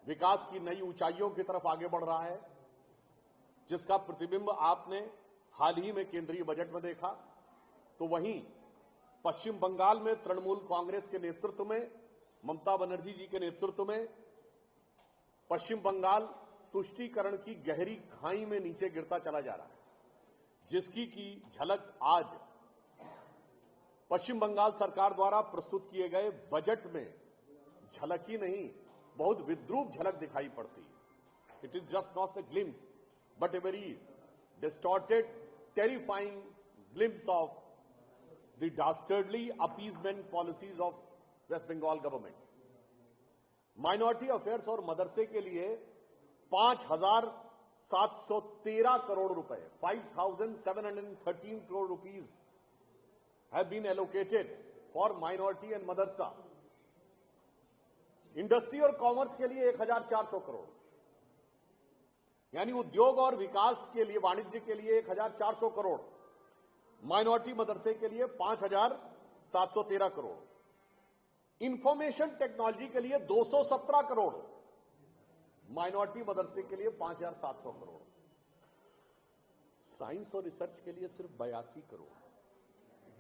विकास की नई ऊंचाइयों की तरफ आगे बढ़ रहा है, जिसका प्रतिबिंब आपने हाल ही में केंद्रीय बजट में देखा। तो वहीं पश्चिम बंगाल में तृणमूल कांग्रेस के नेतृत्व में, ममता बनर्जी जी के नेतृत्व में पश्चिम बंगाल तुष्टीकरण की गहरी खाई में नीचे गिरता चला जा रहा है, जिसकी की झलक आज पश्चिम बंगाल सरकार द्वारा प्रस्तुत किए गए बजट में झलक ही नहीं, बहुत विद्रूप झलक दिखाई पड़ती है। It is just not a glimpse but a very distorted, terrifying glimpse of the dastardly appeasement policies of West Bengal government. Minority affairs और मदरसे के लिए 5,713 करोड़ रुपए, 5,713 crore rupees have been allocated for minority and madrasa. Industry और commerce के लिए 1,400 करोड़, यानी उद्योग और विकास के लिए, वाणिज्य के लिए 1,400 करोड़, माइनॉरिटी मदरसे के लिए 5,713 करोड़, इंफॉर्मेशन टेक्नोलॉजी के लिए 217 करोड़, माइनॉरिटी मदरसे के लिए 5,700 करोड़, साइंस और रिसर्च के लिए सिर्फ 82 करोड़।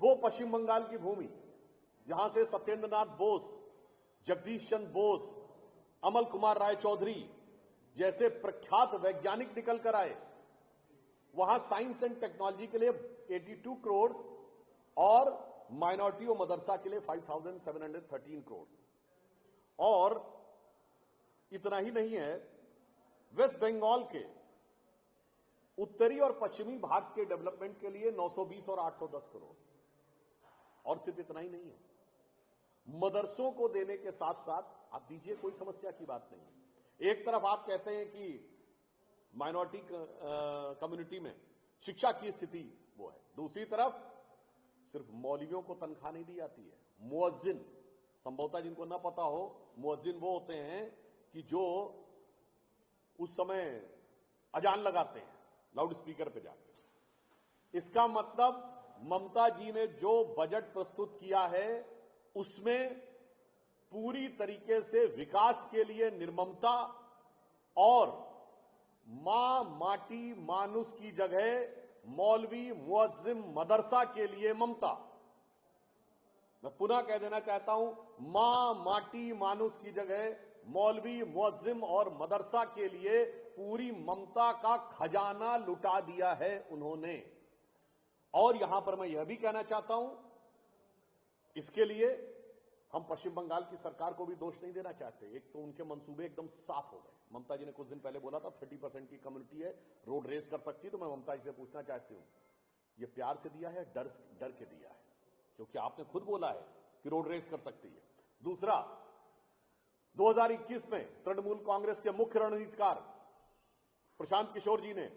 वो पश्चिम बंगाल की भूमि जहां से सत्येंद्रनाथ बोस, जगदीश चंद्र बोस, अमल कुमार राय चौधरी जैसे प्रख्यात वैज्ञानिक निकल कर आए, वहां साइंस एंड टेक्नोलॉजी के लिए 82 करोड़ और माइनॉरिटी और मदरसा के लिए 5,713 करोड़। और इतना ही नहीं है, वेस्ट बंगाल के उत्तरी और पश्चिमी भाग के डेवलपमेंट के लिए 920 और 810 करोड़। और सिर्फ इतना ही नहीं है, मदरसों को देने के साथ साथ आप दीजिए, कोई समस्या की बात नहीं है। एक तरफ आप कहते हैं कि माइनॉरिटी कम्युनिटी में शिक्षा की स्थिति वो है, दूसरी तरफ सिर्फ मौलवियों को तनख्वाह नहीं दी जाती है। मुअज्जिन, संभवतः जिनको ना पता हो, मुअज्जिन वो होते हैं कि जो उस समय अजान लगाते हैं लाउड स्पीकर पे जाकर। इसका मतलब ममता जी ने जो बजट प्रस्तुत किया है उसमें पूरी तरीके से विकास के लिए निर्ममता और मां माटी मानुस की जगह मौलवी मुअज्जिम मदरसा के लिए ममता। मैं पुनः कह देना चाहता हूं, मां माटी मानुस की जगह मौलवी मुअज्जिम और मदरसा के लिए पूरी ममता का खजाना लुटा दिया है उन्होंने। और यहां पर मैं यह भी कहना चाहता हूं, इसके लिए हम पश्चिम बंगाल की सरकार को भी दोष नहीं देना चाहते। एक तो उनके मंसूबे एकदम साफ हो गए। ममता जी ने कुछ दिन पहले बोला था 30% की कम्युनिटी है, रोड रेस कर सकती है। तो मैं ममता जी से पूछना चाहती हूं, ये प्यार से दिया है, डर के दिया है? क्योंकि आपने खुद बोला है कि रोड रेस कर सकती है। दूसरा, 2021 में तृणमूल कांग्रेस के मुख्य रणनीतिकार प्रशांत किशोर जी ने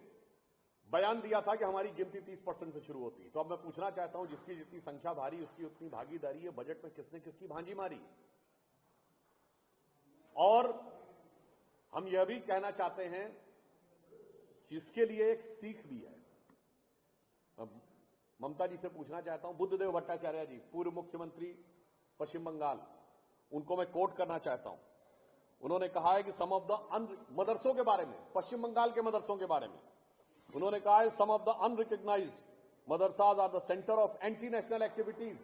बयान दिया था कि हमारी गिनती 30% से शुरू होती है। तो अब मैं पूछना चाहता हूं, जिसकी जितनी संख्या भारी उसकी उतनी भागीदारी है। बजट में किसने किसकी भांजी मारी? और हम यह भी कहना चाहते हैं कि इसके लिए एक सीख भी है। अब ममता जी से पूछना चाहता हूं, बुद्धदेव भट्टाचार्य जी, पूर्व मुख्यमंत्री पश्चिम बंगाल, उनको मैं कोट करना चाहता हूं। उन्होंने कहा है कि सम ऑफ द मदरसों के बारे में, पश्चिम बंगाल के मदरसों के बारे में उन्होंने कहा है, some of the unrecognised madrasas are the centre of anti national activities.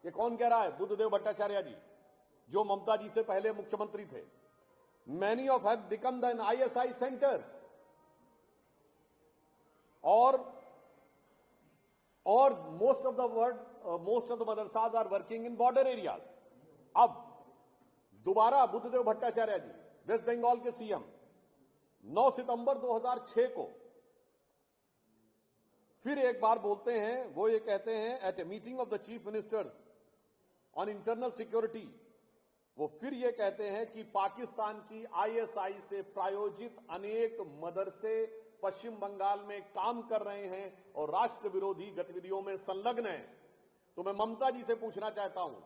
ये कौन कह रहा है? बुद्धदेव भट्टाचार्य जी, जो ममता जी से पहले मुख्यमंत्री थे। Many of have become the ISI centres और most of the madrasas are working in border areas. अब दोबारा बुद्धदेव भट्टाचार्य जी, वेस्ट बंगाल के सीएम, 9 सितंबर 2006 को फिर एक बार बोलते हैं। वो ये कहते हैं, at a meeting of the chief ministers on internal security, वो फिर ये कहते हैं कि पाकिस्तान की ISI से प्रायोजित अनेक मदरसे पश्चिम बंगाल में काम कर रहे हैं और राष्ट्र विरोधी गतिविधियों में संलग्न हैं। तो मैं ममता जी से पूछना चाहता हूं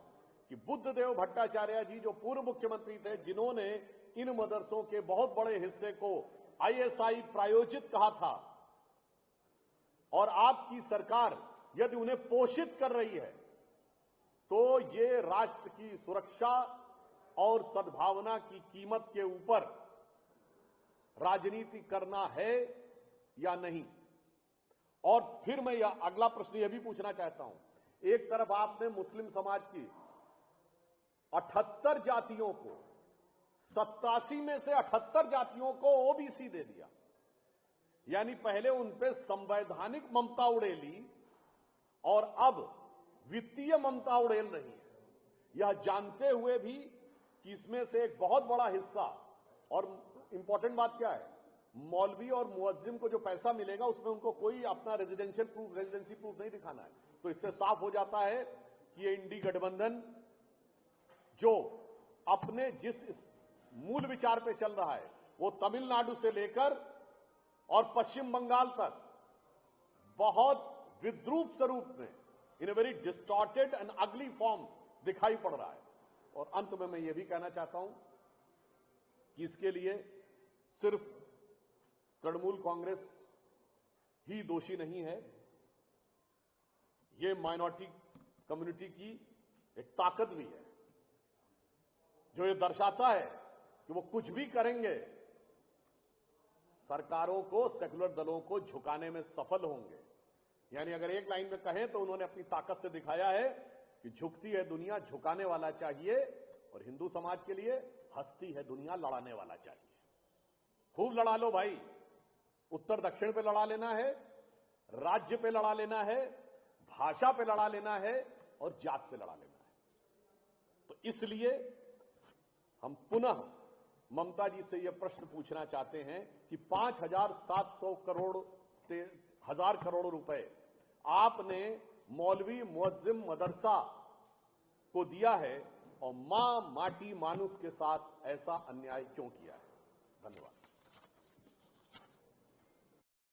कि बुद्धदेव भट्टाचार्य जी, जो पूर्व मुख्यमंत्री थे, जिन्होंने इन मदरसों के बहुत बड़े हिस्से को ISI प्रायोजित कहा था, और आपकी सरकार यदि उन्हें पोषित कर रही है, तो ये राष्ट्र की सुरक्षा और सद्भावना की कीमत के ऊपर राजनीति करना है या नहीं। और फिर मैं यह अगला प्रश्न यह भी पूछना चाहता हूं, एक तरफ आपने मुस्लिम समाज की 78 जातियों को, 87 में से 78 जातियों को ओबीसी दे दिया, यानी पहले उन पे संवैधानिक ममता उड़ेली और अब वित्तीय ममता उड़ेल रही है, यह जानते हुए भी कि इसमें से एक बहुत बड़ा हिस्सा, और इंपॉर्टेंट बात क्या है, मौलवी और मुअज्जिम को जो पैसा मिलेगा उसमें उनको कोई अपना रेजिडेंसी प्रूफ नहीं दिखाना है। तो इससे साफ हो जाता है कि ये इंडी गठबंधन जो अपने जिस मूल विचार पे चल रहा है वो तमिलनाडु से लेकर और पश्चिम बंगाल तक बहुत विद्रूप स्वरूप में, इन ए वेरी डिस्टॉर्टेड एंड अगली फॉर्म दिखाई पड़ रहा है। और अंत में मैं ये भी कहना चाहता हूं कि इसके लिए सिर्फ तृणमूल कांग्रेस ही दोषी नहीं है, ये माइनॉरिटी कम्युनिटी की एक ताकत भी है, जो ये दर्शाता है कि वो कुछ भी करेंगे, सरकारों को, सेक्युलर दलों को झुकाने में सफल होंगे। यानी अगर एक लाइन में कहें तो उन्होंने अपनी ताकत से दिखाया है कि झुकती है दुनिया, झुकाने वाला चाहिए, और हिंदू समाज के लिए हंसती है दुनिया, लड़ाने वाला चाहिए। खूब लड़ा लो भाई, उत्तर दक्षिण पे लड़ा लेना है, राज्य पे लड़ा लेना है, भाषा पे लड़ा लेना है और जात पे लड़ा लेना है। तो इसलिए हम पुनः ममता जी से यह प्रश्न पूछना चाहते हैं कि 5,700 करोड़ रुपए आपने मौलवी मुअज्जिम मदरसा को दिया है और मां माटी मानुस के साथ ऐसा अन्याय क्यों किया है? धन्यवाद।